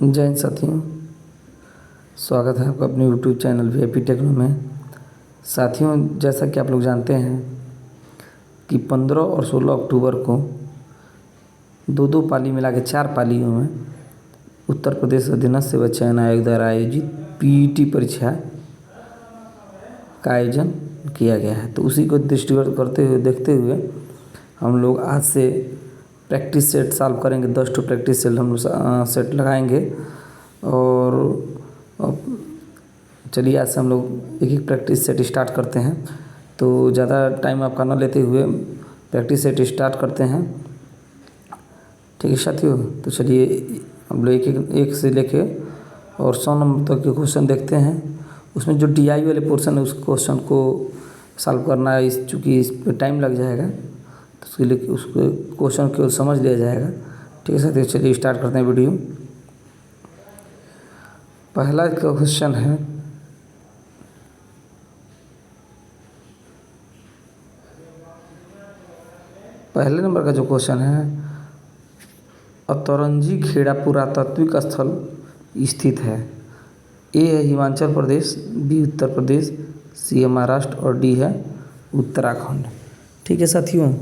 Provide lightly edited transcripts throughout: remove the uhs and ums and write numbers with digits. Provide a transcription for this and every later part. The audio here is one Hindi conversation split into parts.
जय हिंद साथियों, स्वागत है आपका अपने यूट्यूब चैनल वीआईपी टेक्नो में। साथियों, जैसा कि आप लोग जानते हैं कि 15 और 16 अक्टूबर को दो दो पाली मिला के 4 पालियों में उत्तर प्रदेश अधीनस्थ सेवा चयन आयोग द्वारा आयोजित पीईटी परीक्षा का आयोजन किया गया है। तो उसी को दृष्टिगत करते हुए देखते हुए हम लोग आज से प्रैक्टिस सेट सॉल्व करेंगे। 10 ठो प्रैक्टिस सेट हम लोग सेट लगाएंगे और चलिए आज से हम लोग एक एक प्रैक्टिस सेट स्टार्ट करते हैं। तो ज़्यादा टाइम आपका न लेते हुए प्रैक्टिस सेट स्टार्ट करते हैं, ठीक है साथियों। तो चलिए हम लोग एक से लेके और 100 नंबर तक के क्वेश्चन देखते हैं। उसमें जो DI वाले पोर्शन है उस क्वेश्चन को सॉल्व करना है, चूँकि इस पर टाइम लग जाएगा तो उसके लिए उसको क्वेश्चन केवल समझ लिया जाएगा, ठीक है साथियों। चलिए स्टार्ट करते हैं वीडियो। पहला क्वेश्चन है, पहले नंबर का जो क्वेश्चन है, अतरंजी खेड़ा पुरातात्विक स्थल स्थित है। ए है हिमाचल प्रदेश, बी उत्तर प्रदेश, सी है महाराष्ट्र और डी है उत्तराखंड, ठीक है साथियों।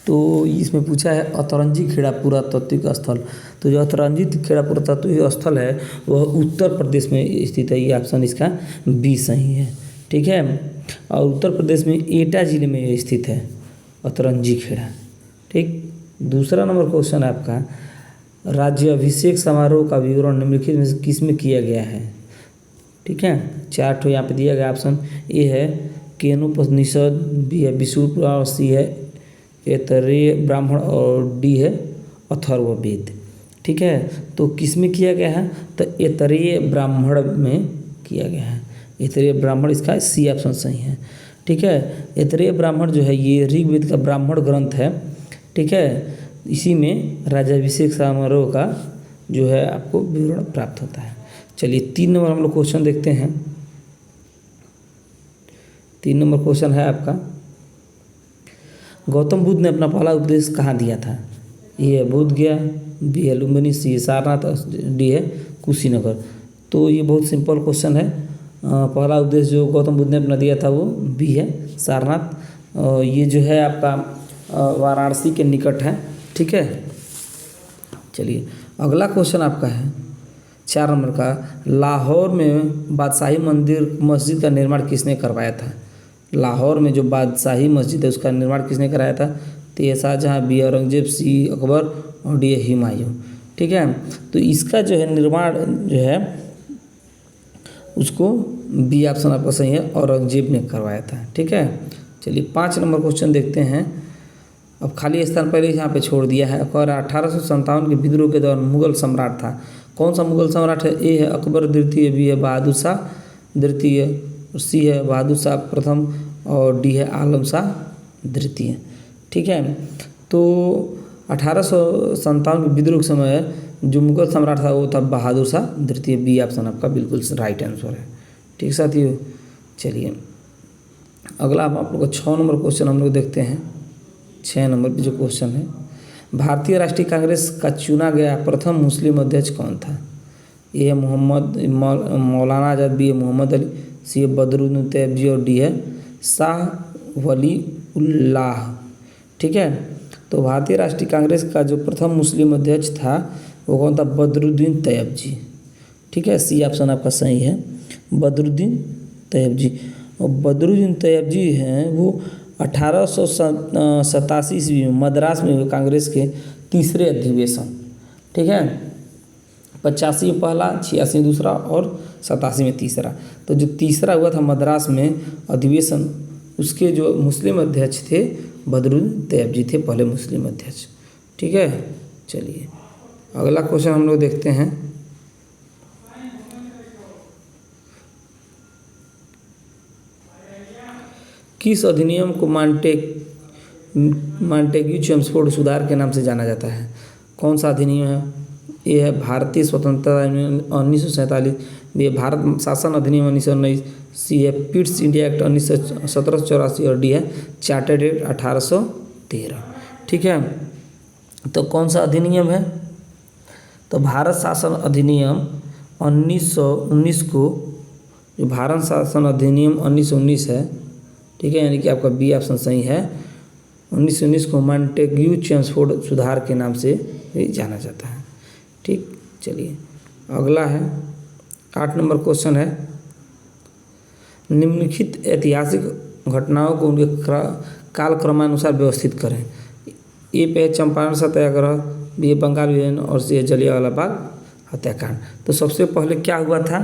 तो इसमें पूछा है अतरंजी खेड़ा पुरातात्विक स्थल। तो जो अतरंजी खेड़ा पुरातात्विक स्थल है वह उत्तर प्रदेश में स्थित है। ये ऑप्शन इसका बी सही है, ठीक है। और उत्तर प्रदेश में एटा जिले में यह स्थित है अतरंजी खेड़ा, ठीक। दूसरा नंबर क्वेश्चन है आपका, राज्याभिषेक समारोह का विवरण निम्नलिखित में से किस में किया गया है, ठीक है। 4 ठो यहाँ पे दिया गया ऑप्शन। ए है केनोपनिषद, बी है विष्णु पुराण, सी है ऐतरेय ब्राह्मण और डी है अथर्ववेद, ठीक है। तो किस में किया गया है, तो ऐतरेय ब्राह्मण में किया गया है। ऐतरेय ब्राह्मण इसका सी ऑप्शन सही है, ठीक है। ऐतरेय ब्राह्मण जो है ये ऋग्वेद का ब्राह्मण ग्रंथ है, ठीक है। इसी में राज्याभिषेक समारोह का जो है आपको विवरण प्राप्त होता है। चलिए 3 नंबर हम लोग क्वेश्चन देखते हैं। 3 नंबर क्वेश्चन है आपका, गौतम बुद्ध ने अपना पहला उपदेश कहाँ दिया था। ए है बोध गया, बी है लुम्बिनी, सी है सारनाथ और डी है कुशीनगर। तो ये बहुत सिंपल क्वेश्चन है। पहला उपदेश जो गौतम बुद्ध ने अपना दिया था वो बी है सारनाथ। ये जो है आपका वाराणसी के निकट है, ठीक है। चलिए अगला क्वेश्चन आपका है 4 नंबर का, लाहौर में बादशाही मस्जिद का निर्माण किसने करवाया था। लाहौर में जो बादशाही मस्जिद है उसका निर्माण किसने कराया था। तो ये शाहजहाँ, बी औरंगजेब, सी अकबर और डी हुमायूं, ठीक है। तो इसका जो है निर्माण जो है उसको बी ऑप्शन आपका सही है, औरंगजेब ने करवाया था, ठीक है। चलिए 5 नंबर क्वेश्चन देखते हैं। अब खाली स्थान पहले यहाँ पे छोड़ दिया है और 1857 के विद्रोह के दौरान मुगल सम्राट था। कौन सा मुगल सम्राट है। ए है अकबर द्वितीय, बी है बहादुर शाह द्वितीय, सी है बहादुर शाह प्रथम और डी है आलम शाह द्वितीय, ठीक है। तो 1857 के विद्रोह के समय जो मुगल सम्राट था वो था बहादुर शाह द्वितीय। बी ऑप्शन आपका बिल्कुल राइट आंसर है, ठीक साथियों। चलिए अगला आप लोग का 6 नंबर क्वेश्चन हम लोग देखते हैं। 6 नंबर पे जो क्वेश्चन है, भारतीय राष्ट्रीय कांग्रेस का चुना गया प्रथम मुस्लिम अध्यक्ष कौन था। ए है मौलाना आज़ाद, बी है मोहम्मद अली, सी है बदरुद्दीन तैयबजी और डी है शाह वली उल्लाह, ठीक है। तो भारतीय राष्ट्रीय कांग्रेस का जो प्रथम मुस्लिम अध्यक्ष था वो कौन था, बदरुद्दीन तैयबजी, ठीक है। सी ऑप्शन आपका सही है, बदरुद्दीन तैयबजी। और बदरुद्दीन तैयबजी हैं वो 1887 ईस्वी में मद्रास में हुए कांग्रेस के तीसरे अधिवेशन, ठीक है। 85 में पहला, 86 में दूसरा और 87 में तीसरा। तो जो तीसरा हुआ था मद्रास में अधिवेशन, उसके जो मुस्लिम अध्यक्ष थे बदरुद्दीन तैयबजी थे पहले मुस्लिम अध्यक्ष, ठीक है। चलिए अगला क्वेश्चन हम लोग देखते हैं। किस अधिनियम को मांटेग्यू चेम्सफोर्ड सुधार के नाम से जाना जाता है। कौन सा अधिनियम है। ए है भारतीय स्वतंत्रता अधिनियम 1947, बी है भारत शासन अधिनियम 1919, सी है पिट्स इंडिया एक्ट 1784 और डी है चार्टर्ड एक्ट 1813, ठीक है। तो कौन सा अधिनियम है, तो भारत शासन अधिनियम 1919 को, जो भारत शासन अधिनियम 1919 है, ठीक है, यानी कि आपका बी ऑप्शन सही है। 1919 को मॉन्टेग्यू चेम्सफोर्ड सुधार के नाम से भी जाना जाता है। ठीक, चलिए अगला है 8 नंबर क्वेश्चन है, निम्नलिखित ऐतिहासिक घटनाओं को उनके कालक्रमानुसार व्यवस्थित करें। ए पे चंपारण सत्याग्रह, बी है बंगाल विभाजन और सी है जलियांवाला बाग हत्याकांड। तो सबसे पहले क्या हुआ था,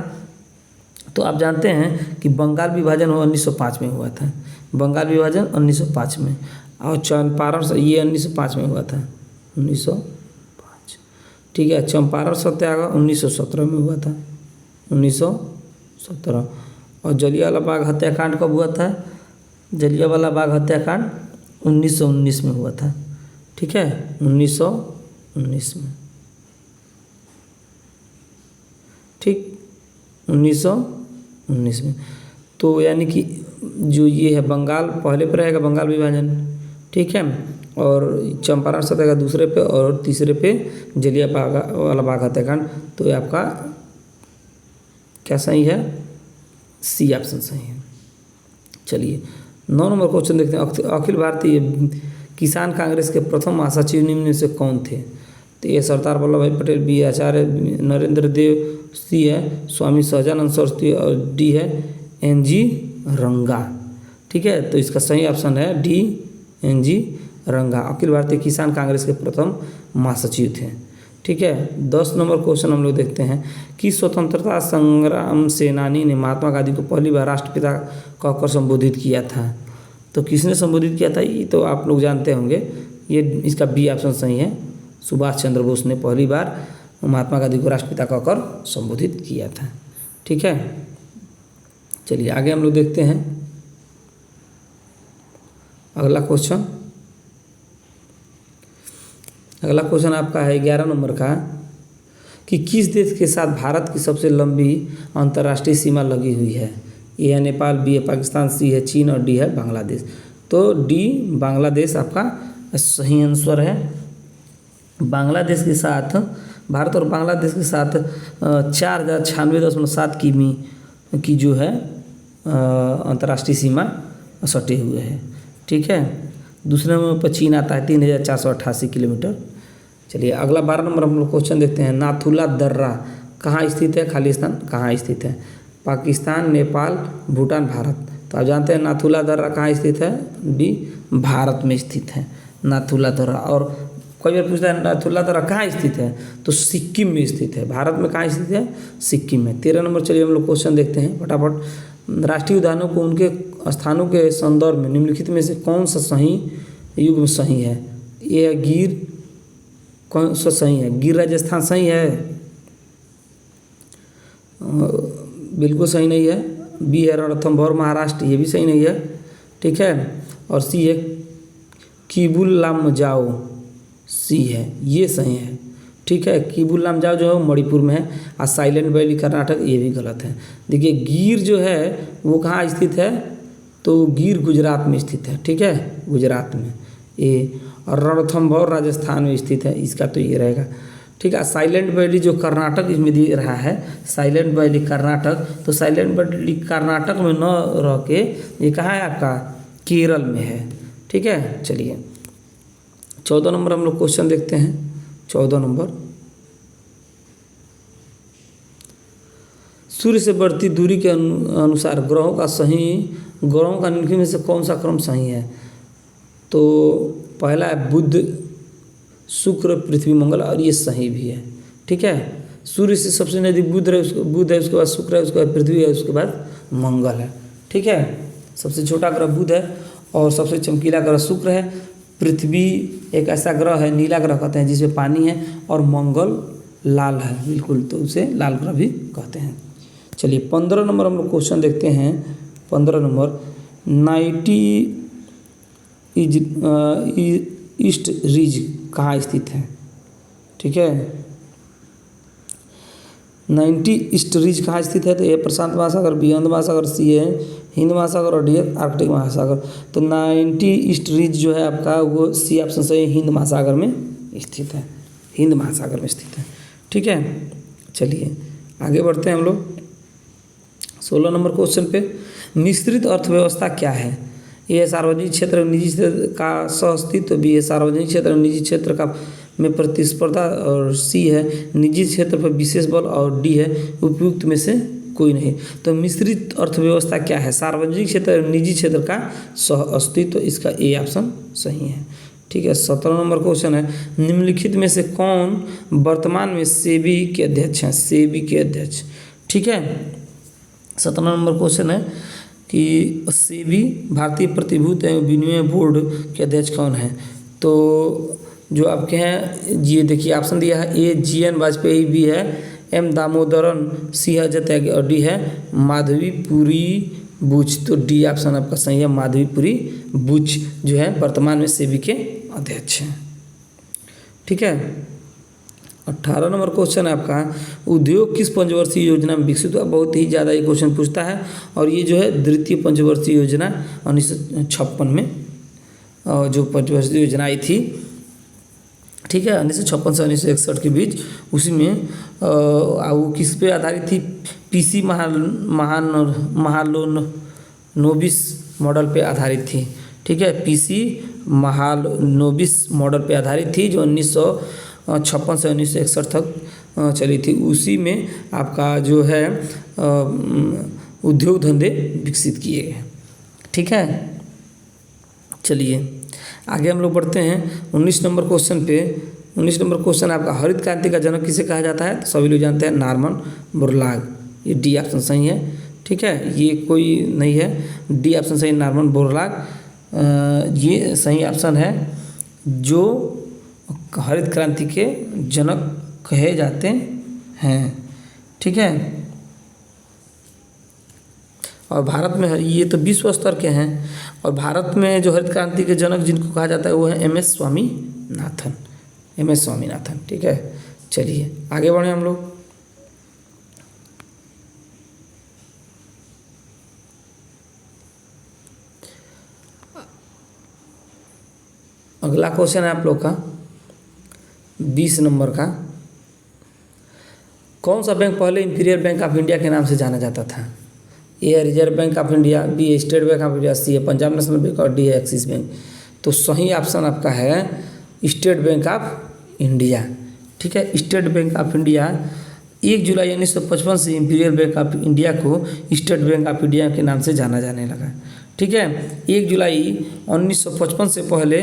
तो आप जानते हैं कि बंगाल विभाजन 1905 में हुआ था। बंगाल विभाजन 1905 में, और चंपारण ये 1905 में हुआ था, 1905। ठीक है, चंपारण सत्याग्रह 1917 में हुआ था, 1917। और जलियांवाला बाग हत्याकांड कब हुआ था, जलियांवाला बाग हत्याकांड 1919 में हुआ था। ठीक है, 1919 में, ठीक, 1919 में। तो यानी कि जो ये है बंगाल पहले पर रहेगा, बंगाल विभाजन, ठीक है, और चंपारण सत्याग्रह दूसरे पे और तीसरे पे जलियांवाला बाग हत्याकांड। तो ये आपका क्या सही है, सी ऑप्शन सही है। चलिए 9 नंबर क्वेश्चन देखते हैं। अखिल भारतीय किसान कांग्रेस के प्रथम महासचिव निम्न में से कौन थे। तो ये सरदार वल्लभ भाई पटेल, बी आचार्य नरेंद्र देव, सी है स्वामी सहजानंद सरस्वती और डी है एन.जी. रंगा। ठीक है, तो इसका सही ऑप्शन है डी, एन.जी. रंगा अखिल भारतीय किसान कांग्रेस के प्रथम महासचिव थे। ठीक है, 10 नंबर क्वेश्चन हम लोग देखते हैं कि स्वतंत्रता संग्राम सेनानी ने महात्मा गांधी को पहली बार राष्ट्रपिता कहकर संबोधित किया था। तो किसने संबोधित किया था, ये तो आप लोग जानते होंगे, ये इसका बी ऑप्शन सही है, सुभाष चंद्र बोस ने पहली बार महात्मा गांधी को राष्ट्रपिता कहकर संबोधित किया था। ठीक है, चलिए आगे हम लोग देखते हैं अगला क्वेश्चन। अगला क्वेश्चन आपका है 11 नंबर का कि किस देश के साथ भारत की सबसे लंबी अंतर्राष्ट्रीय सीमा लगी हुई है। ए है नेपाल, बी है पाकिस्तान, सी है चीन और डी है बांग्लादेश। तो डी बांग्लादेश आपका सही आंसर है। बांग्लादेश के साथ, भारत और बांग्लादेश के साथ 4096.7 किमी की जो है अंतर्राष्ट्रीय सीमा सटे हुए है। ठीक है, दूसरे नंबर पर चीन आता है 3488 किलोमीटर। चलिए अगला 12 नंबर हम लोग क्वेश्चन देखते हैं। नाथुला दर्रा कहाँ स्थित है, खालिस्तान कहाँ स्थित है। पाकिस्तान, नेपाल, भूटान, भारत। तो आप जानते हैं नाथुला दर्रा कहाँ स्थित है, डी भारत में स्थित है नाथुला दर्रा। और कोई बार पूछता है नाथुला दर्रा कहाँ स्थित है, तो सिक्किम में स्थित है। भारत में कहाँ स्थित है, सिक्किम में। 13 नंबर चलिए हम लोग क्वेश्चन देखते हैं फटाफट। राष्ट्रीय उद्यानों को उनके स्थानों के संदर्भ में निम्नलिखित में से कौन सा सही युग में सही है। ये गिर, कौन सा सही है, गिर राजस्थान सही है, बिल्कुल सही नहीं है। बी है रणथंभौर महाराष्ट्र, ये भी सही नहीं है। ठीक है, और सी है किबुल लामजाओ, सी है, ये सही है। ठीक है, किबुल लामजाओ जो है मणिपुर में है, और साइलेंट वैली कर्नाटक, ये भी गलत है। देखिए गिर जो है वो कहाँ स्थित है, तो गिर गुजरात में स्थित है। ठीक है, गुजरात में ये, और रणथंभौर राजस्थान में स्थित है, इसका तो ये रहेगा। ठीक है, साइलेंट वैली जो कर्नाटक इसमें दे रहा है, साइलेंट वैली कर्नाटक, तो साइलेंट वैली कर्नाटक में न रह के ये कहाँ है आपका, केरल में है। ठीक है, चलिए 14 नंबर हम लोग क्वेश्चन देखते हैं। 14 नंबर, सूर्य से बढ़ती दूरी के अनुसार ग्रहों का निम्नलिखित में से कौन सा क्रम सही है। तो पहला है बुध, शुक्र, पृथ्वी, मंगल, और ये सही भी है। ठीक है, सूर्य से सबसे नज़दीक बुध है, उसके बाद शुक्र है, उसके बाद पृथ्वी है, उसके बाद मंगल है। ठीक है, सबसे छोटा ग्रह बुध है और सबसे चमकीला ग्रह शुक्र है। पृथ्वी एक ऐसा ग्रह है, नीला ग्रह कहते हैं, जिसमें पानी है, और मंगल लाल है बिल्कुल, तो उसे लाल ग्रह भी कहते हैं। चलिए 15 नंबर हम लोग क्वेश्चन देखते हैं। 15 नंबर, 90 ईस्ट रिज कहाँ स्थित है। ठीक है, 90 ईस्ट रिज कहाँ स्थित है, तो ए प्रशांत महासागर, बी हिंद महासागर, सी है हिंद महासागर और डी है आर्कटिक महासागर। तो 90 ईस्ट रिज जो है आपका वो सी ऑप्शन सही, हिंद महासागर में स्थित है, हिंद महासागर में स्थित है। ठीक है, चलिए आगे बढ़ते हैं हम लोग 16 नंबर क्वेश्चन पे। मिश्रित अर्थव्यवस्था क्या है? ए है सार्वजनिक क्षेत्र और निजी क्षेत्र का सहअस्तित्व, बी है सार्वजनिक क्षेत्र और निजी क्षेत्र का में प्रतिस्पर्धा, और सी है निजी क्षेत्र पर विशेष बल, और डी है उपयुक्त में से कोई नहीं। तो मिश्रित अर्थव्यवस्था क्या है? सार्वजनिक क्षेत्र और निजी क्षेत्र का सहअस्तित्व, इसका ए ऑप्शन सही है। ठीक है, 17 नंबर क्वेश्चन है, निम्नलिखित में से कौन वर्तमान में सेबी के अध्यक्ष हैं? सेबी के अध्यक्ष, ठीक है। 17 नंबर क्वेश्चन है कि सेबी भारतीय प्रतिभूति एवं विनिमय बोर्ड के अध्यक्ष कौन हैं? तो जो आपके हैं, ये देखिए ऑप्शन दिया है, ए GN वाजपेयी, बी है M दामोदरन, सी है जत्यागी, और डी है माधवीपुरी बुच। तो डी ऑप्शन आपका सही है, माधवीपुरी बुच जो है वर्तमान में सेबी के अध्यक्ष हैं। ठीक है, 18 नंबर क्वेश्चन है आपका, उद्योग किस पंचवर्षीय योजना में विकसित हुआ? बहुत ही ज़्यादा ये क्वेश्चन पूछता है, और ये जो है द्वितीय पंचवर्षीय योजना 1956 में जो पंचवर्षीय योजना आई थी, ठीक है, 1956 से 1961 के बीच, उसी में वो किस पे आधारित थी? PC महालनोबिस मॉडल पे आधारित थी। ठीक है, PC महालनोबिस मॉडल पे आधारित थी, जो 1956 से 1961 तक चली थी। उसी में आपका जो है उद्योग धंधे विकसित किए गए। ठीक है, चलिए आगे हम लोग बढ़ते हैं 19 नंबर क्वेश्चन पे। 19 नंबर क्वेश्चन आपका, हरित क्रांति का जनक किसे कहा जाता है? तो सभी लोग जानते हैं नॉर्मन बोरलाग, ये डी ऑप्शन सही है। ठीक है, ये कोई नहीं है, डी ऑप्शन सही, नॉर्मन बोरलाग ये सही ऑप्शन है, जो हरित क्रांति के जनक कहे जाते हैं। ठीक है, और भारत में ये तो विश्व स्तर के हैं, और भारत में जो हरित क्रांति के जनक जिनको कहा जाता है वो है MS स्वामीनाथन, MS स्वामीनाथन। ठीक है, चलिए आगे बढ़े हम लोग। अगला क्वेश्चन है आप लोग का 20 नंबर का, कौन सा बैंक पहले इंपीरियल बैंक ऑफ इंडिया के नाम से जाना जाता था? ए है Reserve Bank of India, B है State Bank of India, C है पंजाब नेशनल बैंक, और डी है एक्सिस बैंक। तो सही ऑप्शन आपका है स्टेट बैंक ऑफ इंडिया। ठीक है, स्टेट बैंक ऑफ इंडिया 1 जुलाई 1955 से इंपीरियल बैंक ऑफ इंडिया को स्टेट बैंक ऑफ इंडिया के नाम से जाना जाने लगा। ठीक है, 1 जुलाई 1955 से पहले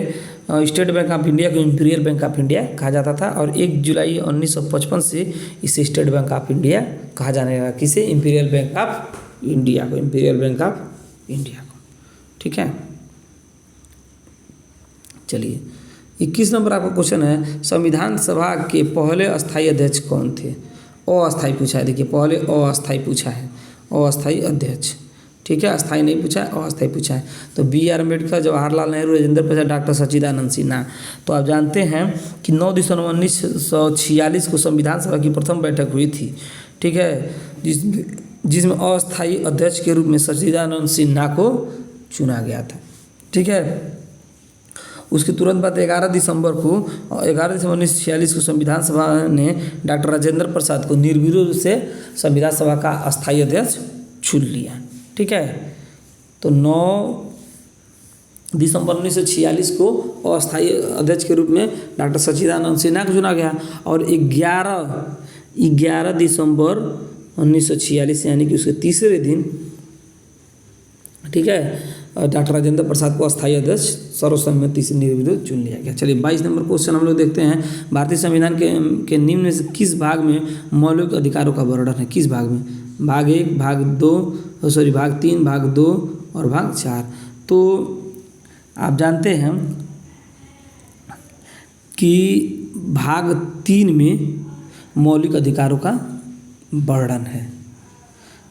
स्टेट बैंक ऑफ इंडिया को इंपीरियल बैंक ऑफ इंडिया कहा जाता था, और 1 जुलाई 1955 से इसे स्टेट बैंक ऑफ इंडिया कहा जाने लगा। किसे? इंपीरियल बैंक ऑफ इंडिया को, इंपीरियल बैंक ऑफ इंडिया को। ठीक है, चलिए 21 नंबर आपका क्वेश्चन है, संविधान सभा के पहले अस्थायी अध्यक्ष कौन थे? अस्थायी पूछा है, देखिए पहले अस्थायी पूछा है, अस्थायी अध्यक्ष। ठीक है, अस्थायी नहीं पूछा है, अस्थायी पूछा है। तो BR अम्बेडकर, जवाहरलाल नेहरू, राजेंद्र प्रसाद, डॉक्टर सच्चिदानंद सिन्हा। तो आप जानते हैं कि 9 दिसंबर 1946 को संविधान सभा की प्रथम बैठक हुई थी। ठीक है, जिसमें अस्थायी अध्यक्ष के रूप में सच्चिदानंद सिन्हा को चुना गया था। ठीक है, उसके तुरंत बाद 11 दिसंबर 1946 को संविधान सभा ने डॉक्टर राजेंद्र प्रसाद को निर्विरोध से संविधान सभा का अस्थायी अध्यक्ष चुन लिया। ठीक है, तो 9 दिसंबर 1946 को अस्थायी अध्यक्ष के रूप में डॉक्टर सच्चिदानंद सिन्हा को चुना गया, और 11 दिसंबर 1946 यानी कि उसके तीसरे दिन, ठीक है, डॉक्टर राजेंद्र प्रसाद को अस्थायी अध्यक्ष सर्वसम्मति से निर्विरोध चुन लिया गया। चलिए 22 नंबर क्वेश्चन हम लोग देखते हैं, भारतीय संविधान के निम्न में से किस भाग में मौलिक अधिकारों का वर्णन है? किस भाग में? भाग 1, भाग 3, भाग 2 और भाग 4। तो आप जानते हैं कि भाग 3 में मौलिक अधिकारों का वर्णन है।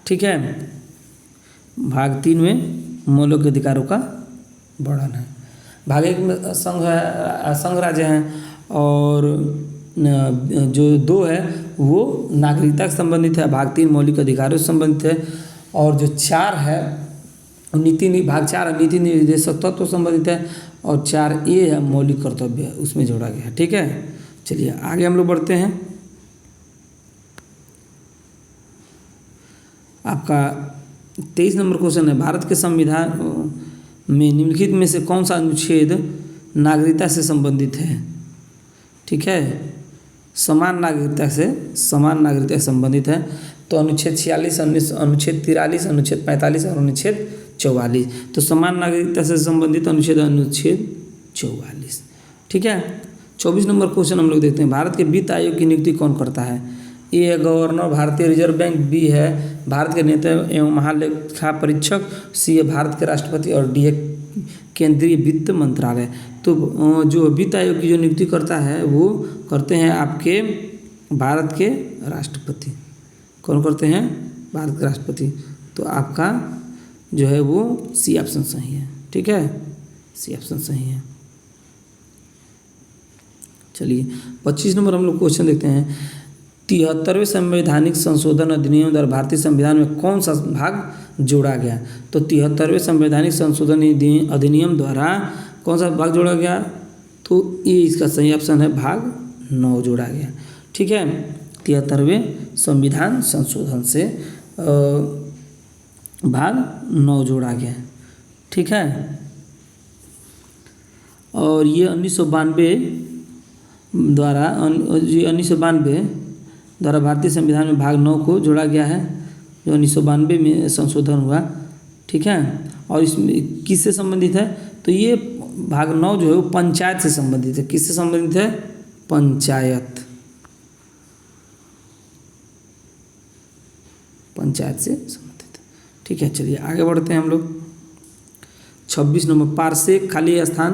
ठीक है, भाग 3 में मौलिक अधिकारों का वर्णन है। भाग 1 में संघ राज्य हैं, और जो 2 है वो नागरिकता से संबंधित है, भाग 3 मौलिक अधिकारों से संबंधित है, और जो 4 है भाग 4 है नीति निर्देशक तत्व संबंधित है, और 4A है मौलिक कर्तव्य, उसमें जोड़ा गया है। ठीक है, चलिए आगे हम लोग बढ़ते हैं। आपका 23 नंबर क्वेश्चन है, भारत के संविधान में निम्नलिखित में से कौन सा अनुच्छेद नागरिकता से संबंधित है? ठीक है, समान नागरिकता से संबंधित है। तो अनुच्छेद 46, अनुच्छेद 43, अनुच्छेद 45 और अनुच्छेद 44। तो समान नागरिकता से संबंधित अनुच्छेद 44। ठीक है। 24 नंबर क्वेश्चन हम लोग देखते हैं, भारत के वित्त आयोग की नियुक्ति कौन करता है? ए है गवर्नर भारतीय रिजर्व बैंक, बी है भारत के नेता एवं महालेखा परीक्षक, सी है भारत के राष्ट्रपति और डी है केंद्रीय वित्त मंत्रालय। तो जो वित्त आयोग की जो नियुक्ति करता है वो करते हैं आपके भारत के राष्ट्रपति। कौन करते हैं? भारत के राष्ट्रपति। तो आपका जो है वो सी ऑप्शन सही है। ठीक है, सी ऑप्शन सही है। चलिए 25 नंबर हम लोग क्वेश्चन देखते हैं, 73वें संवैधानिक संशोधन अधिनियम द्वारा भारतीय संविधान में कौन सा भाग जोड़ा गया? तो 73वें संवैधानिक संशोधन अधिनियम द्वारा कौन सा भाग जोड़ा गया? तो ये इसका सही ऑप्शन है, भाग 9 जोड़ा गया। ठीक है, 73वें संविधान संशोधन से भाग 9 जोड़ा गया। ठीक है, और ये 1992 द्वारा भारतीय संविधान में भाग 9 को जोड़ा गया है, जो 1992 में संशोधन हुआ। ठीक है, और इसमें किससे संबंधित है? तो ये भाग 9 जो है वो पंचायत से संबंधित है। किससे संबंधित है? पंचायत से संबंधित है। ठीक है, चलिए आगे बढ़ते हैं हम लोग। 26 नंबर, पारसेक खाली स्थान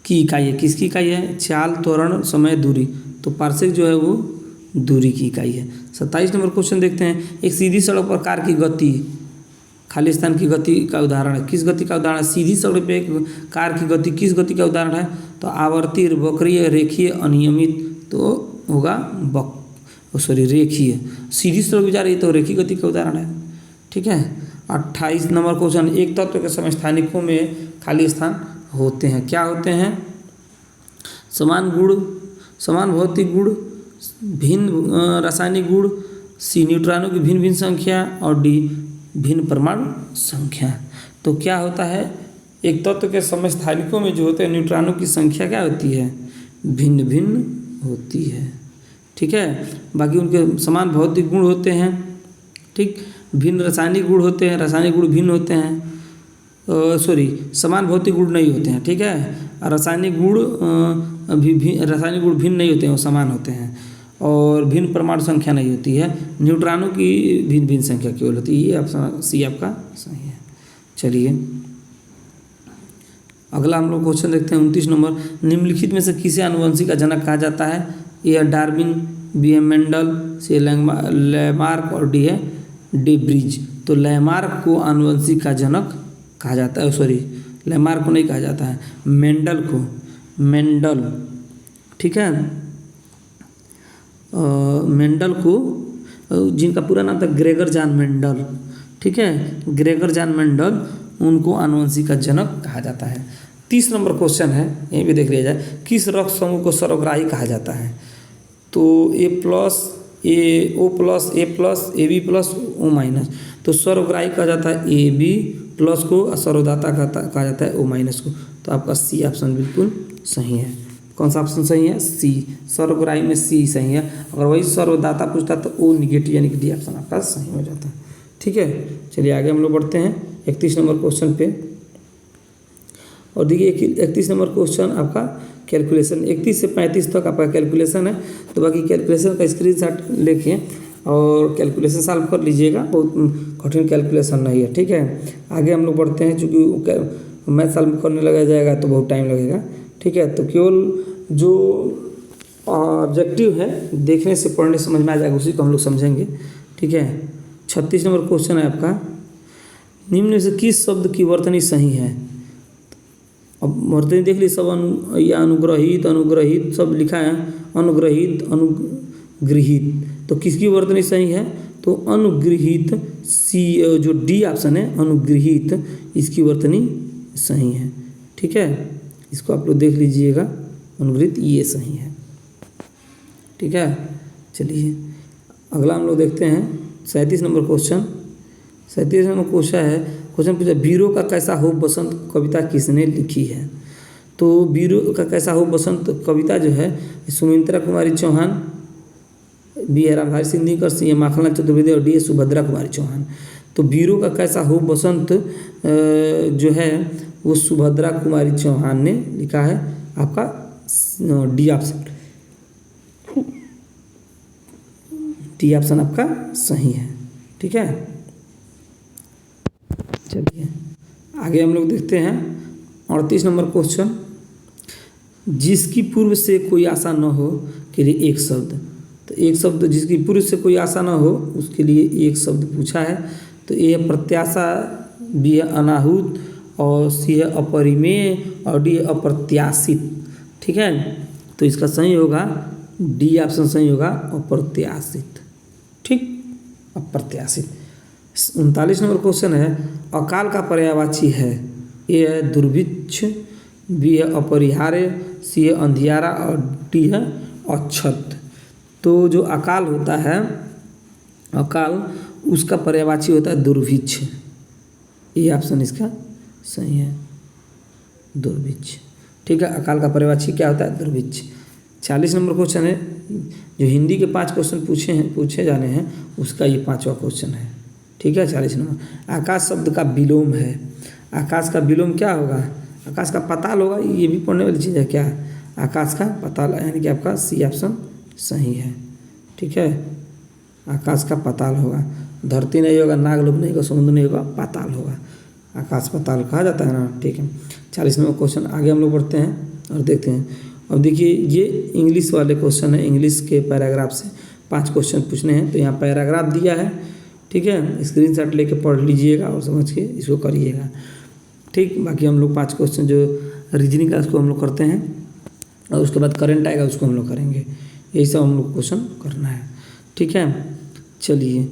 की इकाई है। किसकी इकाई है? चाल, त्वरण, समय, दूरी। तो पारसेक जो है वो दूरी की इकाई है। 27 नंबर क्वेश्चन देखते हैं, एक सीधी सड़क पर कार की गति खाली स्थान की गति का उदाहरण है। किस गति का उदाहरण है? सीधी सड़क पे एक कार की गति किस गति का उदाहरण है? तो आवर्ती, वक्रीय, रेखीय, अनियमित। तो होगा रेखीय। सीधी सड़क पे जा रही है तो रेखीय गति का उदाहरण है। ठीक है। 28 नंबर क्वेश्चन, एक तत्व के समस्थानिकों में खाली स्थान होते हैं। क्या होते हैं? समान गुण, समान भौतिक गुण, भिन्न रासायनिक गुण, सी न्यूट्रॉनों की भिन्न भिन्न संख्या और डी भिन्न परमाणु संख्या। तो क्या होता है? एक तत्व के समस्थानिकों में जो होते हैं न्यूट्रॉनों की संख्या क्या होती है? भिन्न भिन्न होती है। ठीक है, बाकी उनके समान भौतिक गुण होते हैं। ठीक, भिन्न रासायनिक गुण होते हैं, रासायनिक गुण भिन्न होते हैं। समान भौतिक गुण नहीं होते हैं। ठीक है, रासायनिक गुण रासायनिक गुण भिन्न नहीं होते हैं, वो समान होते हैं। और भिन्न परमाणु संख्या नहीं होती है। न्यूट्रॉनों की भिन्न भिन्न संख्या केवल होती है। ये ऑप्शन सी आपका सही है। चलिए अगला हम लोग क्वेश्चन देखते हैं 29 नंबर, निम्नलिखित में से किसे आनुवंशिक का जनक कहा जाता है? ए है डार्विन, बी है मेंडल, सी है लैमार्क और डी है डेब्रिज। तो लैमार्क को आनुवंशिक का जनक कहा जाता है। लैमार्क को नहीं कहा जाता है, मेंडल को। मेंडल, ठीक है, मेंडल को, जिनका पूरा नाम था ग्रेगर जॉन मेंडल। ठीक है, ग्रेगर जॉन मेंडल, उनको आनुवंशिक का जनक कहा जाता है। 30 नंबर क्वेश्चन है, यहीं भी देख लिया जाए, किस रक्त समूह को सर्वग्राही कहा जाता है? तो A+, O+, A+, AB+, O-। तो सर्वग्राही कहा जाता है AB+ को और सर्वदाता कहा जाता है O- को। तो आपका सी ऑप्शन बिल्कुल सही है। कौन सा ऑप्शन सही है? सी। सर्वग्राही में सी सही है। अगर वही सर्वदाता पूछता तो O निगेटिव यानी कि डी ऑप्शन आपका सही हो जाता है। ठीक है, चलिए आगे हम लोग बढ़ते हैं 31 नंबर क्वेश्चन पे। और देखिए 31 नंबर क्वेश्चन आपका कैलकुलेशन, 31 से 35 तक आपका कैलकुलेशन है। तो बाकी कैलकुलेशन का स्क्रीनशॉट लेके और कैलकुलेशन सॉल्व कर लीजिएगा, बहुत कठिन कैलकुलेशन नहीं है। ठीक है, आगे हम लोग बढ़ते हैं, चूँकि मैथ सॉल्व करने लगा जाएगा तो बहुत टाइम लगेगा। ठीक है, तो केवल जो ऑब्जेक्टिव है देखने से पढ़ने समझ में आ जाएगा, उसी को हम लोग समझेंगे। ठीक है, 36 नंबर क्वेश्चन है आपका, निम्न में से किस शब्द की वर्तनी सही है? अब वर्तनी देख ली, सब या अनुग्रहित, अनुग्रहित सब लिखा है, अनुग्रहित, अनुगृहित। तो किसकी वर्तनी सही है? तो अनुगृहित, सी जो डी ऑप्शन है अनुगृहित, इसकी वर्तनी सही है। ठीक है, इसको आप लोग देख लीजिएगा, अनुगृहित ये सही है। ठीक है, चलिए अगला हम लोग देखते हैं 37 नंबर क्वेश्चन, 37 नंबर क्वेश्चन पूछा वीरों का कैसा हो बसंत कविता किसने लिखी है। तो वीरों का कैसा हो बसंत कविता जो है सुमित्रा कुमारी चौहान, बी है रामधारी सिंधिकर, सी है माखनलाल चतुर्वेदी और डी है सुभद्रा कुमारी चौहान। तो वीरों का कैसा हो बसंत जो है वो सुभद्रा कुमारी चौहान ने लिखा है। आपका डी ऑप्शन, डी ऑप्शन आपका सही है। ठीक है, चलिए आगे हम लोग देखते हैं 38 नंबर क्वेश्चन, जिसकी पूर्व से कोई आशा न हो के लिए एक शब्द। तो एक शब्द जिसकी पूर्व से कोई आशा न हो उसके लिए एक शब्द पूछा है। तो ए है प्रत्याशा, बी है अनाहूत और सी है अपरिमेय और डी है अप्रत्याशित। ठीक है, तो इसका सही होगा डी ऑप्शन सही होगा अप्रत्याशित। ठीक, अप्रत्याशित। 39 नंबर क्वेश्चन है अकाल का पर्यायवाची है। ए है दुर्भिक्ष, बी है अपरिहार्य, सी है अंधियारा और डी है अक्षत। तो जो अकाल होता है, अकाल उसका पर्यायवाची होता है दुर्भिक्ष। ये ऑप्शन इसका सही है, दुर्भिक्ष। ठीक है, अकाल का पर्यायवाची क्या होता है, दुर्भिक्ष। 40 नंबर क्वेश्चन है, जो हिंदी के 5 क्वेश्चन पूछे जाने हैं उसका ये 5वां क्वेश्चन है। ठीक है, 40 नंबर आकाश शब्द का विलोम है। आकाश का विलोम क्या होगा, आकाश का पाताल होगा। ये भी पढ़ने वाली चीज़ है क्या, आकाश का पाताल, यानी कि आपका सी ऑप्शन सही है। ठीक है, आकाश का पाताल होगा, धरती नहीं होगा, नागलोक नहीं होगा, समुद्र नहीं होगा, पाताल होगा, आकाश पाताल कहा जाता है ना। ठीक है, 40 नंबर क्वेश्चन आगे हम लोग बढ़ते हैं और देखते हैं। अब देखिए ये इंग्लिश वाले क्वेश्चन है, इंग्लिश के पैराग्राफ से 5 क्वेश्चन पूछने हैं। तो यहाँ पैराग्राफ दिया है, ठीक है, स्क्रीनशॉट लेके पढ़ लीजिएगा और समझ के इसको करिएगा। ठीक, बाकी हम लोग 5 क्वेश्चन जो रीजनिंग का उसको हम लोग करते हैं और उसके बाद करंट आएगा उसको हम लोग करेंगे। यही सब हम लोग क्वेश्चन करना है। ठीक है, चलिए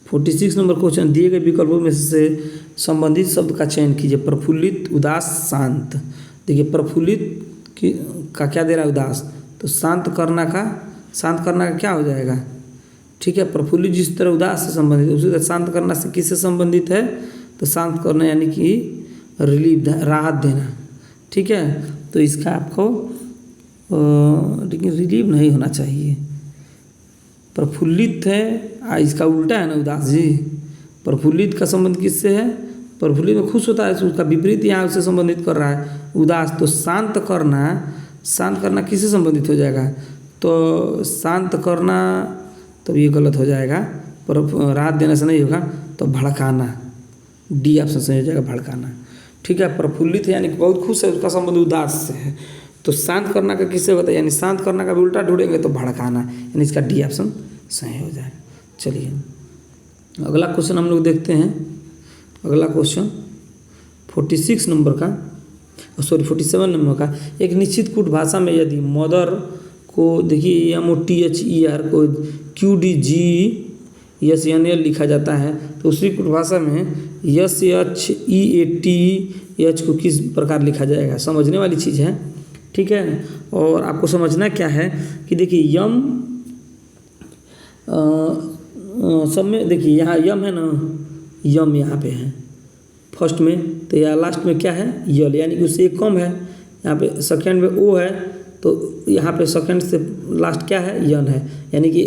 46 नंबर क्वेश्चन, दिए गए विकल्पों में से संबंधित शब्द का चयन कीजिए। प्रफुल्लित, उदास, शांत। देखिए प्रफुल्लित का क्या दे रहा है, उदास। तो शांत करना का क्या हो जाएगा। ठीक है, प्रफुल्लित जिस तरह उदास से संबंधित, उसी तरह शांत करना से किससे संबंधित है, तो शांत करना यानी कि रिलीफ, राहत देना। ठीक है, तो इसका आपको लेकिन रिलीफ नहीं होना चाहिए, प्रफुल्लित है, इसका उल्टा है ना उदास जी। प्रफुल्लित का संबंध किससे है, प्रफुल्लित में खुश होता है, उसका विपरीत यहाँ उससे संबंधित कर रहा है उदास। तो शांत करना किससे संबंधित हो जाएगा, तो शांत करना, तो ये गलत हो जाएगा, पर राहत देने से नहीं होगा, तो भड़काना, डी ऑप्शन सही हो जाएगा, भड़काना। ठीक है, प्रफुल्लित है यानी कि बहुत खुश है, उसका संबंध उदास से है। तो शांत करना का किससे होता है, यानी शांत करना का भी उल्टा ढूंढेंगे तो भड़काना, यानी इसका डी ऑप्शन सही हो जाएगा। चलिए अगला क्वेश्चन हम लोग देखते हैं। अगला क्वेश्चन 46 नंबर का, 47 नंबर का, एक निश्चित कूट भाषा में यदि मदर को, देखिए MOTHER को QDGESNL लिखा जाता है, तो उसी कूट भाषा में SHEATH को किस प्रकार लिखा जाएगा, समझने वाली चीज़ है। ठीक है, और आपको समझना क्या है कि देखिए यम सब में, देखिए यहाँ यम है ना, यम यहाँ पे है फर्स्ट में, तो यहाँ लास्ट में क्या है, यल, यानी कि उससे एक कम है। यहाँ पे सेकंड में ओ है, तो यहाँ पे सेकंड से लास्ट क्या है, यन है, यानी कि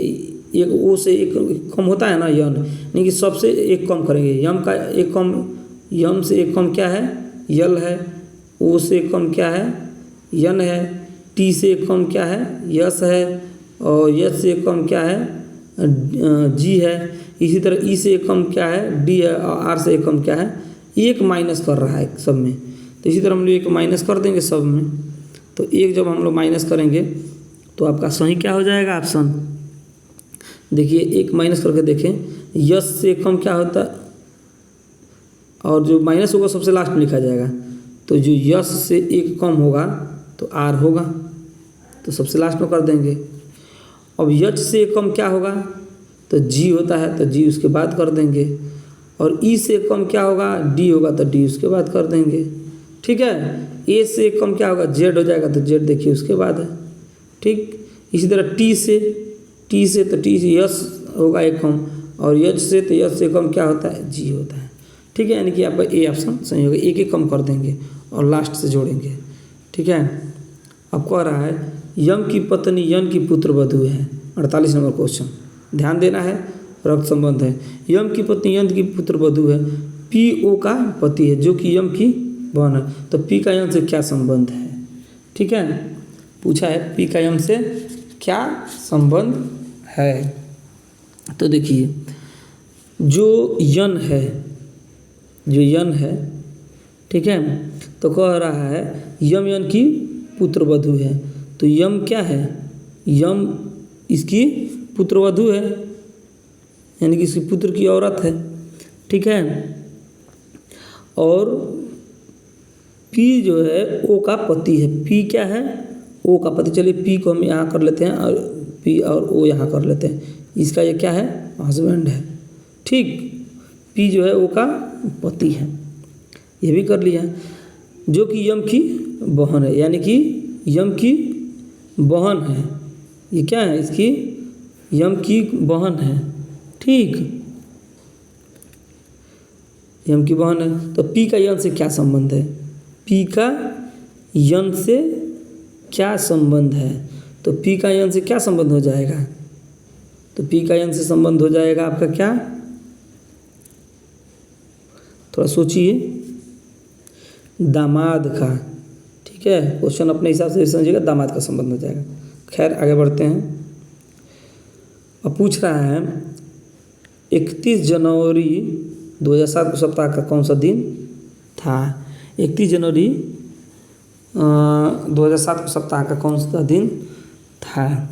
एक ओ से एक कम होता है ना, यन, यानी कि सबसे एक कम करेंगे। यम का एक कम, यम से एक कम क्या है, यल है, ओ से एक कम क्या है, यन है, टी से एक कम क्या है, यस है, और यस से एक कम क्या है, जी है। इसी तरह ई से एक कम क्या है, डी है, और आर से एक कम क्या है, एक माइनस कर रहा है सब में। तो इसी तरह हम लोग एक माइनस कर देंगे सब में, तो एक जब हम लोग माइनस करेंगे तो आपका सही क्या हो जाएगा, ऑप्शन। देखिए एक माइनस करके देखें, यस से कम क्या होता है, और जो माइनस होगा सबसे लास्ट में लिखा जाएगा। तो जो यस से एक कम होगा तो आर होगा, तो सबसे लास्ट में कर देंगे। अब यच से एक कम क्या होगा, तो जी होता है, तो जी उसके बाद कर देंगे। और ई से कम क्या होगा, डी होगा, तो डी उसके बाद कर देंगे। ठीक है, ए से कम क्या होगा, जेड हो जाएगा, तो जेड देखिए उसके बाद है। ठीक, इसी तरह टी से तो टी से यस होगा एक कम, और यच से, तो यच से कम क्या होता है, जी होता है। ठीक है, यानी कि आपका ए ऑप्शन सही होगा। एक कम कर देंगे और लास्ट से जोड़ेंगे। ठीक है, अब कह रहा है यम की पत्नी यन की पुत्र वधू है। 48 नंबर क्वेश्चन, ध्यान देना है, रक्त संबंध है। यम की पत्नी यन की पुत्र वधू है, पी ओ का पति है जो कि यम की बहन है, तो पी का यम से क्या संबंध है। ठीक है, पूछा है पी का यम से क्या संबंध है। तो देखिए जो यन है, ठीक है, तो कह रहा है यम यन की पुत्र वधू है, तो यम क्या है, यम इसकी पुत्र वधू है, यानी कि इसकी पुत्र की औरत है। ठीक है, और पी जो है ओ का पति है। पी क्या है, ओ का पति। चलिए पी को हम यहाँ कर लेते हैं और पी और ओ यहाँ कर लेते हैं। इसका ये क्या है, हस्बैंड है। ठीक, पी जो है ओ का पति है, ये भी कर लिया। जो कि यम की बहन है, यानी कि यम की बहन है। ये क्या है, इसकी यम की बहन है। ठीक, यम की बहन है, तो पी का यन से क्या संबंध है, पी का यन से क्या संबंध है। तो पी का यन से क्या संबंध हो जाएगा, तो पी का यन से संबंध हो जाएगा आपका क्या, थोड़ा सोचिए, दामाद का। ठीक है, क्वेश्चन अपने हिसाब से समझिएगा, दामाद का संबंध हो जाएगा। खैर आगे बढ़ते हैं। अब पूछ रहा है 31 जनवरी 2007 को सप्ताह का कौन सा दिन था। 31 जनवरी 2007 को सप्ताह का कौन सा दिन था।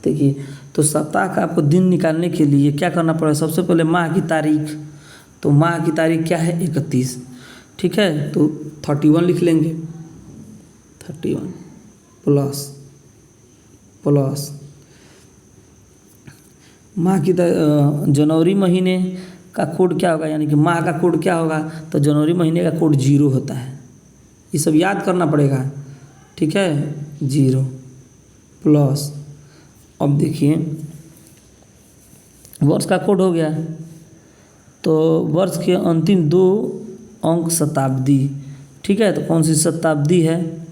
देखिए, तो सप्ताह का आपको दिन निकालने के लिए क्या करना पड़ेगा, सबसे पहले माह की तारीख। तो माह की तारीख क्या है, 31। ठीक है, तो 31 लिख लेंगे, 31 प्लस माह की जनवरी महीने का कोड क्या होगा, यानी कि माह का कोड क्या होगा, तो जनवरी महीने का कोड 0 होता है। ये सब याद करना पड़ेगा। ठीक है, 0 प्लस, अब देखिए वर्ष का कोड हो गया, तो वर्ष के अंतिम 2 अंक शताब्दी। ठीक है, तो कौन सी शताब्दी है,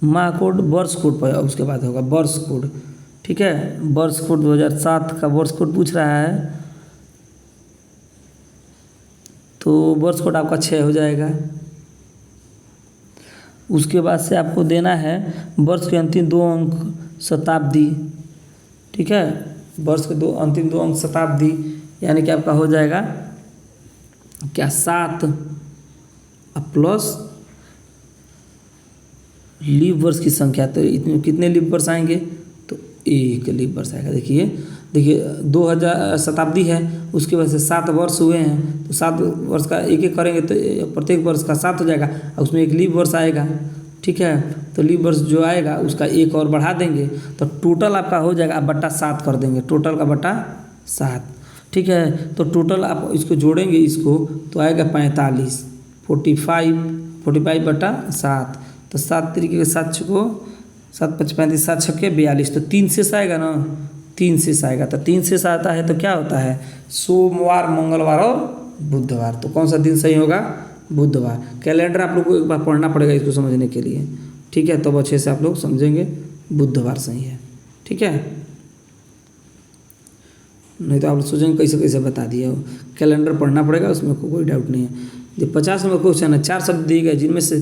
माह कोड वर्ष कोड पर, उसके बाद होगा वर्ष कोड। ठीक है, वर्ष कोड 2007 का वर्ष कोड पूछ रहा है, तो वर्ष कोड आपका 6 हो जाएगा। उसके बाद से आपको देना है वर्ष के अंतिम 2 अंक शताब्दी। ठीक है, वर्ष के अंतिम 2 अंक शताब्दी, यानी कि आपका हो जाएगा क्या, 7 प्लस लीप वर्ष की संख्या। तो इतने कितने लीप वर्ष आएंगे, तो 1 लीप वर्ष आएगा। देखिए 2000 शताब्दी है, उसके वजह से 7 वर्ष हुए हैं, तो 7 वर्ष का एक करेंगे तो प्रत्येक वर्ष का 7 हो जाएगा, और उसमें 1 लीप वर्ष आएगा। ठीक है, तो लीप वर्ष जो आएगा उसका 1 और बढ़ा देंगे, तो टोटल आपका हो जाएगा, आप बटा 7 कर देंगे, टोटल का बटा 7। ठीक है, तो टोटल आप इसको जोड़ेंगे, इसको तो आएगा 45, 45 बटा 7, तो 7 तरीके के 7 को 7 5 35, 7 छक्के 42, तो 3 शेष आएगा ना, 3 शेष आएगा। तो 3 शेष आता है तो क्या होता है, सोमवार, मंगलवार और बुधवार। तो कौन सा दिन सही होगा, बुधवार। कैलेंडर आप लोग को एक बार पढ़ना पड़ेगा इसको समझने के लिए। ठीक है, तब अच्छे से आप लोग समझेंगे, बुधवार सही है। ठीक है, नहीं तो आप सोचेंगे कैसे कैसे बता दिया हो, कैलेंडर पढ़ना पड़ेगा, उसमें कोई डाउट नहीं है। जो 50 नंबर क्वेश्चन है, 4 शब्द दिए गए जिनमें से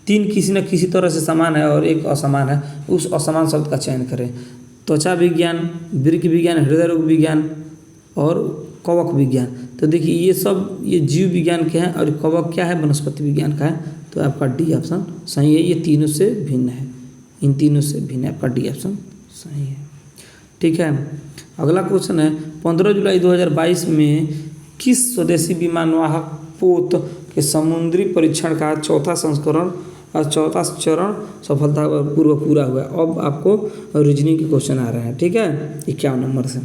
3 किसी न किसी तरह से समान है और 1 असमान है, उस असमान शब्द का चयन करें। त्वचा विज्ञान, वृक्क विज्ञान, हृदय रोग विज्ञान और कवक विज्ञान। तो देखिए ये सब ये जीव विज्ञान के हैं, और कवक क्या है, वनस्पति विज्ञान का है। तो आपका डी ऑप्शन सही है, ये तीनों से भिन्न है, इन तीनों से भिन्न है, आपका डी ऑप्शन सही है। ठीक है, अगला क्वेश्चन है 15 जुलाई 2022 में किस स्वदेशी विमानवाहक पोत के समुद्री परीक्षण का 4था संस्करण और 4था चरण सफलतापूर्वक पूरा हुआ। अब आपको रीजनिंग के क्वेश्चन आ रहे हैं। ठीक है, 51 नंबर से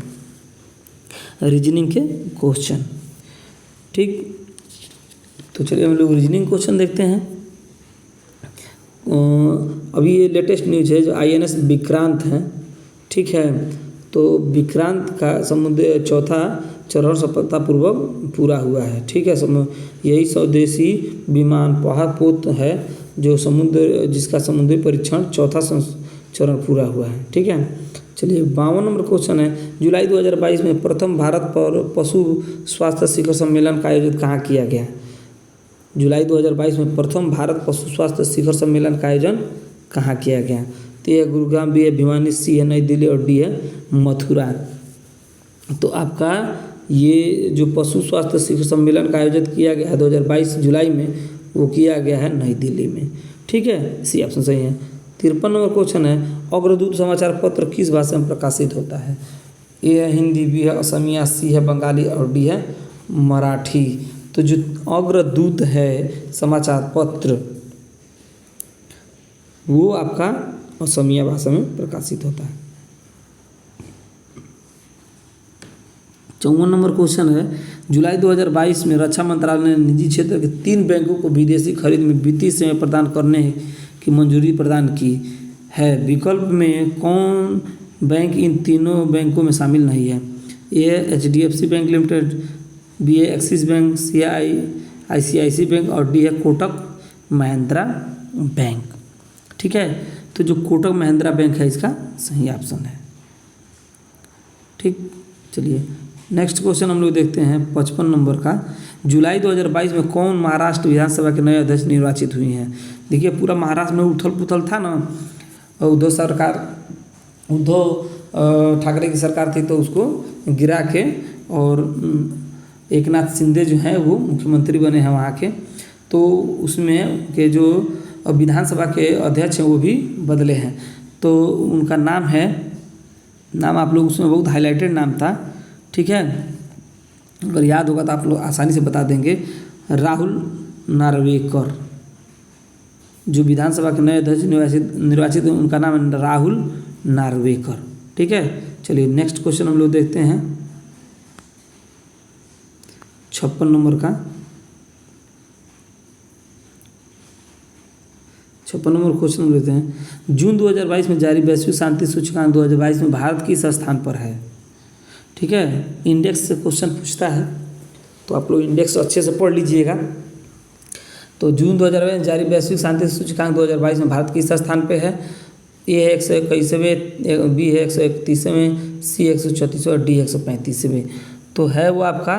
रीजनिंग के क्वेश्चन। ठीक, तो चलिए हम लोग रीजनिंग क्वेश्चन देखते हैं। अभी ये लेटेस्ट न्यूज है, जो INS विक्रांत हैं, ठीक है, तो विक्रांत का समुद्र चौथा चरण सफलतापूर्वक पूरा हुआ है। ठीक है, यही स्वदेशी विमान पोत है जो जिसका समुद्री परीक्षण चौथा चरण पूरा हुआ है। ठीक है, चलिए 52 नंबर क्वेश्चन है, जुलाई 2022 में प्रथम भारत पर पशु स्वास्थ्य शिखर सम्मेलन का आयोजन कहाँ किया गया? जुलाई 2022 में प्रथम भारत पशु स्वास्थ्य शिखर सम्मेलन का आयोजन कहाँ किया गया? तो ये गुरुग्राम, बी है भिवानी, सी है नई दिल्ली और डी है मथुरा। तो आपका ये जो पशु स्वास्थ्य शिखर सम्मेलन का आयोजन किया गया है 2022 जुलाई में, वो किया गया है नई दिल्ली में। ठीक है, सी ऑप्शन सही है। 53 नंबर क्वेश्चन है, अग्रदूत समाचार पत्र किस भाषा में प्रकाशित होता है? ए है हिंदी, बी है असमिया, सी है बंगाली और डी है मराठी। तो जो अग्रदूत है समाचार पत्र वो आपका असमिया भाषा में प्रकाशित होता है। 54 नंबर क्वेश्चन है, जुलाई 2022 में रक्षा मंत्रालय ने निजी क्षेत्र के 3 बैंकों को विदेशी खरीद में वित्तीय सेवाएं प्रदान करने की मंजूरी प्रदान की है। विकल्प में कौन बैंक इन तीनों बैंकों में शामिल नहीं है? ए है HDFC बैंक लिमिटेड, बी है एक्सिस बैंक, सी है ICICI बैंक और डी है कोटक महिंद्रा बैंक। ठीक है, तो जो कोटक महिंद्रा बैंक है इसका सही ऑप्शन है। ठीक, चलिए नेक्स्ट क्वेश्चन हम लोग देखते हैं 55 नंबर का, जुलाई 2022 में कौन महाराष्ट्र विधानसभा के नए अध्यक्ष निर्वाचित हुई हैं? देखिए पूरा महाराष्ट्र में उथल पुथल था ना, उद्धव ठाकरे की सरकार थी तो उसको गिरा के और एकनाथ शिंदे जो हैं वो मुख्यमंत्री बने हैं वहाँ के। तो उसमें के जो विधानसभा के अध्यक्ष हैं वो भी बदले हैं। तो उनका नाम आप लोग उसमें बहुत हाईलाइटेड नाम था। ठीक है, अगर याद होगा तो आप लोग आसानी से बता देंगे। राहुल नार्वेकर जो विधानसभा के नए अध्यक्ष निर्वाचित उनका नाम है राहुल नार्वेकर। ठीक है, चलिए नेक्स्ट क्वेश्चन हम लोग देखते हैं 56 नंबर का। 56 नंबर क्वेश्चन हम लेते हैं, जून 2022 में जारी वैश्विक शांति सूचकांक 2022 में भारत किस स्थान पर है? ठीक है, इंडेक्स से क्वेश्चन पूछता है तो आप लोग इंडेक्स अच्छे से पढ़ लीजिएगा। तो जून 2022 में जारी वैश्विक शांति सूचकांक 2022 में भारत किस स्थान पे है? ए है 121वें, बी है 131वें, सी 134वें और डी 135वें। तो है वो आपका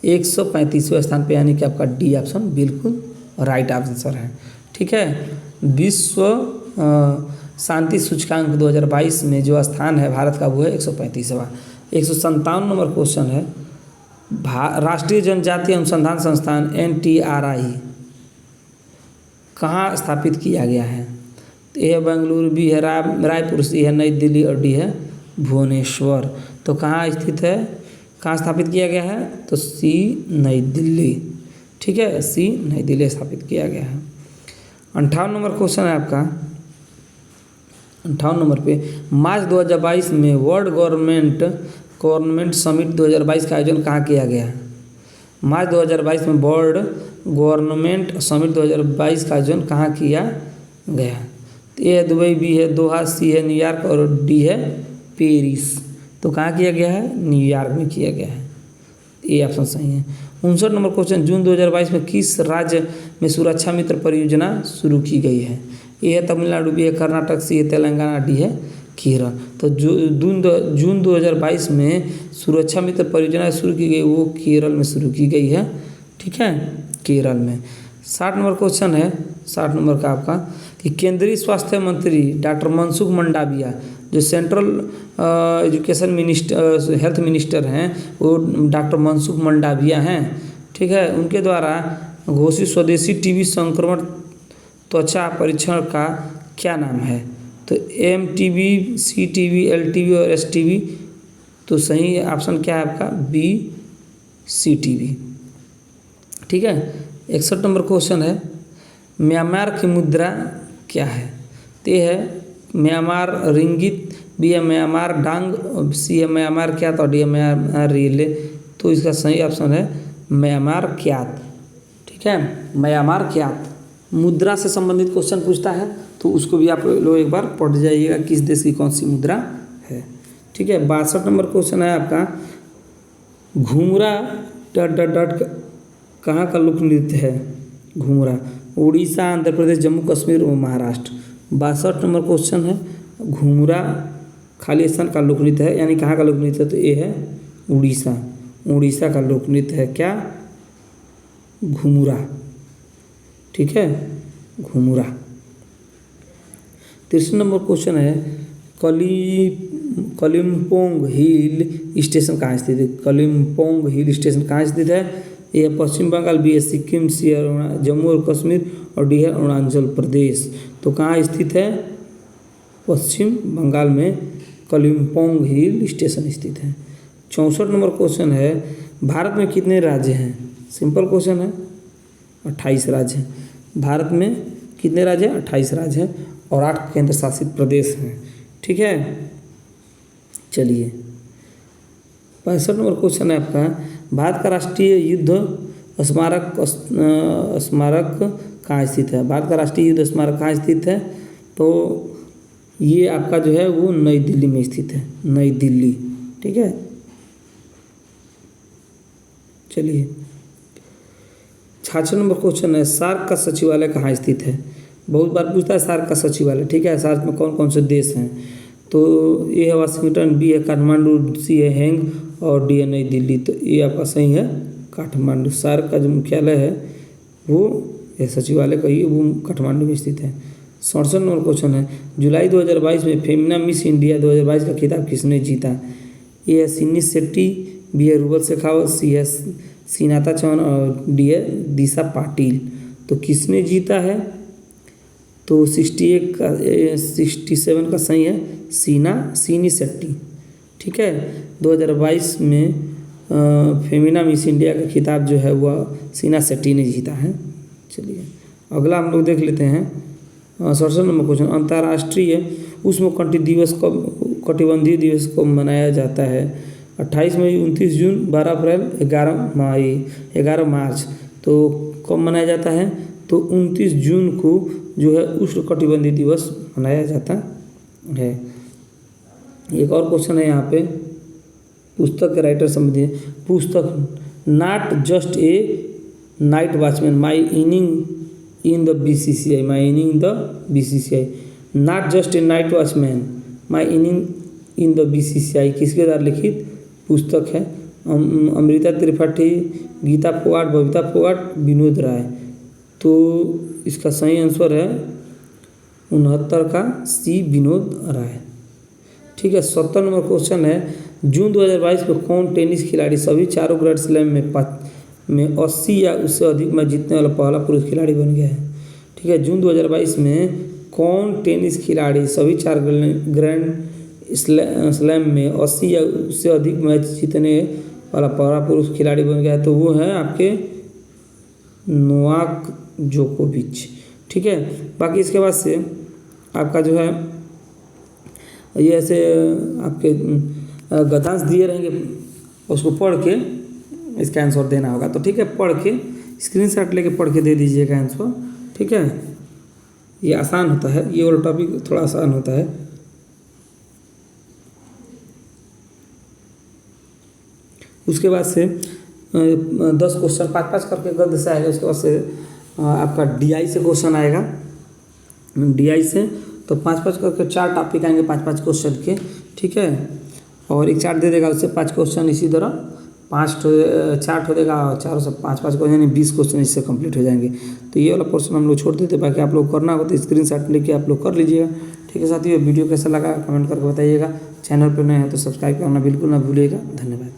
135वें स्थान पे, यानी कि आपका डी ऑप्शन बिल्कुल राइट आंसर है। ठीक है, विश्व शांति सूचकांक 2022 में जो स्थान है भारत का वो है 135वां। 157 नंबर क्वेश्चन है, राष्ट्रीय जनजातीय अनुसंधान संस्थान NTRI कहाँ स्थापित किया गया है? ए है बेंगलुरु, बी है रायपुर, सी है नई दिल्ली और डी है भुवनेश्वर। तो कहाँ स्थित है, कहाँ स्थापित किया गया है? तो सी नई दिल्ली। ठीक है, सी नई दिल्ली स्थापित किया गया है। 58 नंबर क्वेश्चन है आपका, 58 नंबर पे, मार्च 2022 में वर्ल्ड गवर्नमेंट समिट 2022 का आयोजन कहाँ किया गया है? मार्च 2022 में वर्ल्ड गवर्नमेंट समिट 2022 का आयोजन कहाँ किया गया? ए है दुबई, बी है दोहा, सी है न्यूयॉर्क और डी है पेरिस। तो कहाँ किया गया है? न्यूयॉर्क में किया गया है। ये ऑप्शन सही है। 59 नंबर क्वेश्चन, जून 2022 में किस राज्य में सुरक्षा मित्र परियोजना शुरू की गई है? ए है तमिलनाडु, बी है कर्नाटक, सी है तेलंगाना, डी है केरल। तो जून 2022 में सुरक्षा मित्र परियोजना शुरू की गई वो केरल में शुरू की गई है। ठीक है, केरल में। 60 नंबर क्वेश्चन है, 60 नंबर का आपका, कि केंद्रीय स्वास्थ्य मंत्री डॉक्टर मनसुख मंडाविया जो central education minister health minister हैं वो डॉक्टर मनसुख मंडाविया हैं। ठीक है, उनके द्वारा घोषित स्वदेशी टीबी संक्रमण त्वचा परीक्षण का क्या नाम है? तो MTB, CTB, LTB और STB। तो सही ऑप्शन क्या है आपका? B CTB। ठीक है, 61 नंबर क्वेश्चन है, म्यांमार की मुद्रा क्या है? तो ये है म्यांमार रिंगित, बी है म्यांमार डांग, सी है म्यांमार क्यात और डी है म्यांमार रिएले। तो इसका सही ऑप्शन है म्यांमार क्यात। ठीक है, म्यांमार क्यात। मुद्रा से संबंधित क्वेश्चन पूछता है तो उसको भी आप लोग एक बार पढ़ जाइएगा, किस देश की कौन सी मुद्रा है। ठीक है। 62 नंबर क्वेश्चन है आपका, घूमरा डॉट डॉट डॉट कहाँ का लोक नृत्य है? घूमरा उड़ीसा, आंध्र प्रदेश, जम्मू कश्मीर और महाराष्ट्र। 62 नंबर क्वेश्चन है, घूमरा खाली स्थान का लोक नृत्य है, यानी कहाँ का लोक नृत्य है? तो ये है उड़ीसा, उड़ीसा का लोक नृत्य है क्या? घूमरा, ठीक है, घूमरा। 63 नंबर क्वेश्चन है, कलिम्पोंग हिल स्टेशन कहाँ स्थित है? कलिम्पोंग हिल स्टेशन कहाँ स्थित है? ये पश्चिम बंगाल, बी है सिक्किम, सी है जम्मू और कश्मीर और डी है अरुणाचल प्रदेश। तो कहाँ स्थित है? पश्चिम बंगाल में कलिम्पोंग हिल स्टेशन स्थित है। 64 नंबर क्वेश्चन है, भारत में कितने राज्य हैं? सिंपल क्वेश्चन है, 28 राज्य हैं। भारत में कितने राज्य हैं? 28 राज्य हैं और 8 केंद्र शासित प्रदेश हैं, ठीक है। चलिए 65 नंबर क्वेश्चन है आपका, भारत का राष्ट्रीय युद्ध स्मारक कहाँ स्थित है? भारत का राष्ट्रीय युद्ध स्मारक कहाँ स्थित है? तो ये आपका जो है वो नई दिल्ली में स्थित है, नई दिल्ली, ठीक है। चलिए 66 नंबर क्वेश्चन है, सार्क का सचिवालय कहाँ स्थित है? बहुत बार पूछता है सार्क का सचिवालय, ठीक है। सार्क में कौन कौन से देश हैं? तो ए है वाशिंगटन, बी है काठमांडू, सी है हैंग और डी है नई दिल्ली। तो ये आपका सही है काठमांडू। सार्क का जो मुख्यालय है वो यह सचिवालय का ही वो काठमांडू में स्थित है। 67 नंबर क्वेश्चन है, जुलाई 2022 में फेमिना मिस इंडिया 2022 का खिताब किसने जीता? ए है सिन्नी शेट्टी, बी है रूबल शेखावत, सी है सीनाता चौहान और डी है दिशा पाटिल। तो किसने जीता है? तो 67 का सही है सीनी शेट्टी, ठीक है। 2022 में फेमिना मिस इंडिया का खिताब जो है वह सीना शेट्टी ने जीता है। चलिए अगला हम लोग देख लेते हैं 67 नंबर क्वेश्चन, अंतर्राष्ट्रीय उष्णकटिबंधीय दिवस को मनाया जाता है? 28 मई, 29 जून, 12 अप्रैल, 11 मार्च। तो कब मनाया जाता है? तो 29 जून को जो है उष्णकटिबंधीय दिवस मनाया जाता है। एक और क्वेश्चन है यहाँ पे, पुस्तक के राइटर संबंधी पुस्तक, not just a night watchman, my inning in the BCCI, my inning the BCCI, not just a night watchman, my inning in the BCCI किसके द्वारा लिखित पुस्तक है? अमृता त्रिपाठी, गीता फोगाट, बबीता फोगाट, विनोद राय। तो इसका सही आंसर है 69 का सी, विनोद राय, ठीक है। 70 नंबर क्वेश्चन है, जून 2022 में कौन टेनिस खिलाड़ी सभी चारों ग्रैंड स्लैम में 80 या उससे अधिक मैच जीतने वाला पहला पुरुष खिलाड़ी बन गया है? ठीक है, जून 2022 में कौन टेनिस खिलाड़ी सभी 4 ग्रैंड स्लैम में 80 या उससे अधिक मैच जीतने वाला पहला पुरुष खिलाड़ी बन गया है? तो वो है आपके नोवाक जोकोविच, ठीक है। बाकी इसके बाद से आपका जो है ये ऐसे आपके गद्यांश दिए रहेंगे, उसको पढ़ के इसका आंसर देना होगा। तो ठीक है, पढ़ के स्क्रीनशॉट लेके पढ़ के दे दीजिएगा आंसर, ठीक है। ये आसान होता है, ये वाला टॉपिक थोड़ा आसान होता है। उसके बाद से 10 क्वेश्चन 5-5 करके गद्य से आएगा। उसके बाद से आपका DI से क्वेश्चन आएगा, DI से तो 5-5 करके 4 टॉपिक आएंगे 5-5 क्वेश्चन के, ठीक है। और एक चार्ट दे देगा, उससे 5 क्वेश्चन इसी तरह 5 चार्ट हो देगा, 4 से 5-5 क्वेश्चन यानी 20 क्वेश्चन इससे कंप्लीट हो जाएंगे। तो ये वाला पोर्शन हम लोग छोड़ देते, बाकी आप लोग करना हो तो स्क्रीनशॉट लेके आप लोग कर लीजिएगा, ठीक है। साथियों वीडियो कैसा लगा कमेंट करके बताइएगा। चैनल पर नए हैं तो सब्सक्राइब करना बिल्कुल ना भूलिएगा। धन्यवाद।